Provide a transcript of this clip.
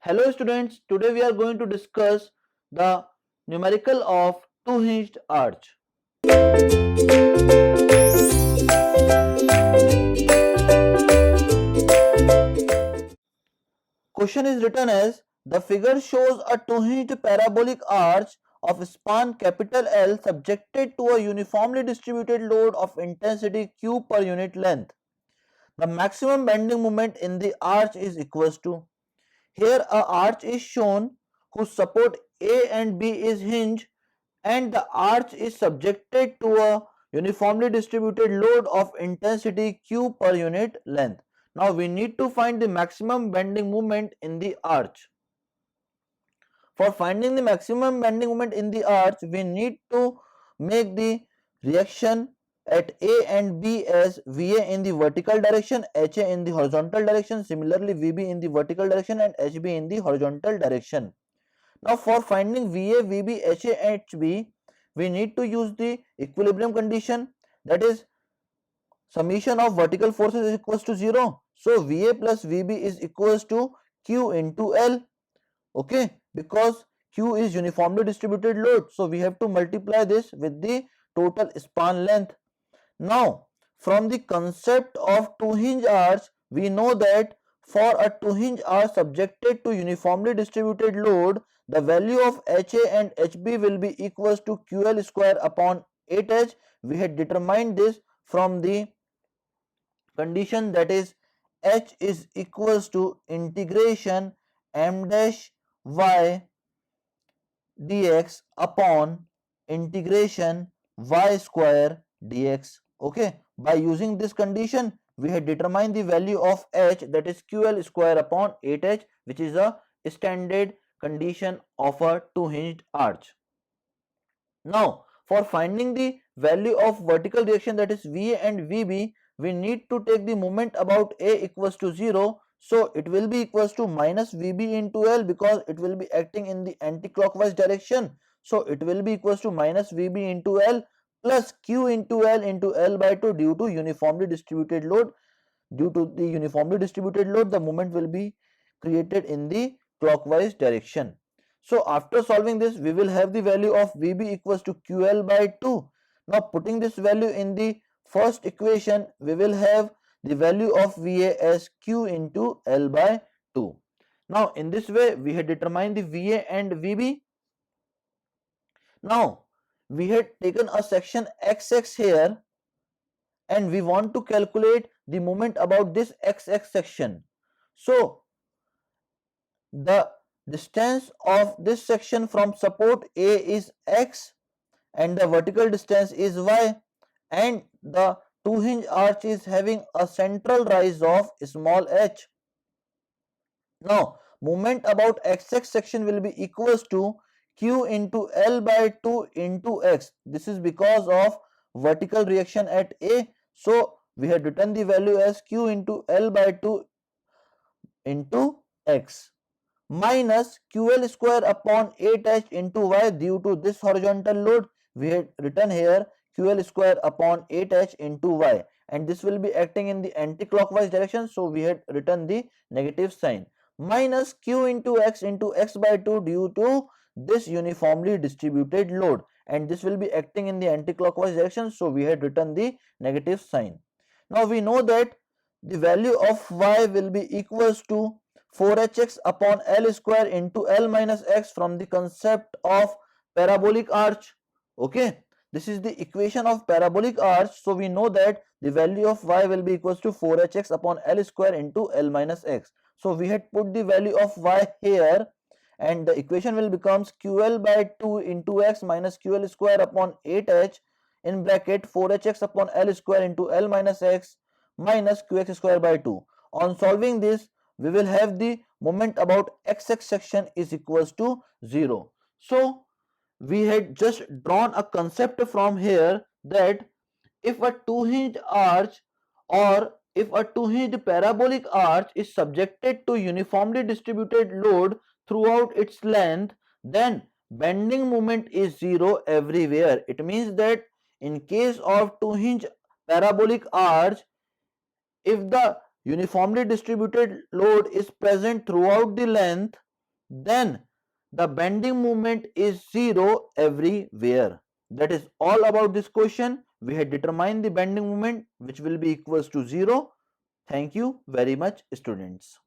Hello students, today we are going to discuss the numerical of two-hinged arch. Question is written as the figure shows a two-hinged parabolic arch of span capital L subjected to a uniformly distributed load of intensity Q per unit length. The maximum bending moment in the arch is equals to. Here a arch is shown whose support A and B is hinged and the arch is subjected to a uniformly distributed load of intensity Q per unit length. Now we need to find the maximum bending moment in the arch. For finding the maximum bending moment in the arch, we need to make the reaction at A and B as VA in the vertical direction, HA in the horizontal direction, similarly VB in the vertical direction and HB in the horizontal direction. Now for finding VA, VB, HA, HB, we need to use the equilibrium condition, that is summation of vertical forces is equals to 0. So VA plus VB is equals to Q into L. Okay, because Q is uniformly distributed load, so we have to multiply this with the total span length. Now from the concept of two hinge arch, we know that for a two hinge arch subjected to uniformly distributed load, the value of HA and HB will be equals to QL square upon 8H. We had determined this from the condition, that is H is equals to integration m dash y dx upon integration y square dx. Okay, by using this condition we had determined the value of H, that is QL square upon 8H, which is a standard condition of a two hinged arch. Now for finding the value of vertical reaction, that is VA and VB, we need to take the moment about A equals to 0. So it will be equals to minus VB into L because it will be acting in the anti-clockwise direction. So it will be equals to minus VB into L plus Q into L by 2 due to uniformly distributed load. Due to the uniformly distributed load, the moment will be created in the clockwise direction. So after solving this, we will have the value of VB equals to QL by 2. Now putting this value in the first equation, we will have the value of VA as Q into L by 2. Now in this way, we had determined the VA and VB. Now we had taken a section XX here and we want to calculate the moment about this XX section. So the distance of this section from support A is X and the vertical distance is Y, and the two hinge arch is having a central rise of small h. Now moment about XX section will be equals to Q into L by 2 into X. This is because of vertical reaction at A. So we had written the value as Q into L by 2 into X minus QL square upon 8H into Y. Due to this horizontal load, we had written here QL square upon 8H into Y, and this will be acting in the anti-clockwise direction, so we had written the negative sign, minus Q into X by 2 due to this uniformly distributed load, and this will be acting in the anti-clockwise direction, so we had written the negative sign. Now we know that the value of Y will be equals to 4hx upon L square into L minus x from the concept of parabolic arch. Okay, this is the equation of parabolic arch, so we know that the value of Y will be equals to 4hx upon L square into L minus x. So we had put the value of Y here and the equation will becomes QL by 2 into X minus QL square upon 8H in bracket 4hx upon L square into L minus x minus Qx square by 2. On solving this, we will have the moment about XX section is equals to 0. So we had just drawn a concept from here that if a two-hinged arch or if a two-hinged parabolic arch is subjected to uniformly distributed load throughout its length, then bending moment is 0 everywhere. It means that in case of two-hinged parabolic arch, if the uniformly distributed load is present throughout the length, then the bending moment is 0 everywhere. That is all about this question. We had determined the bending moment which will be equals to 0. Thank you very much, students.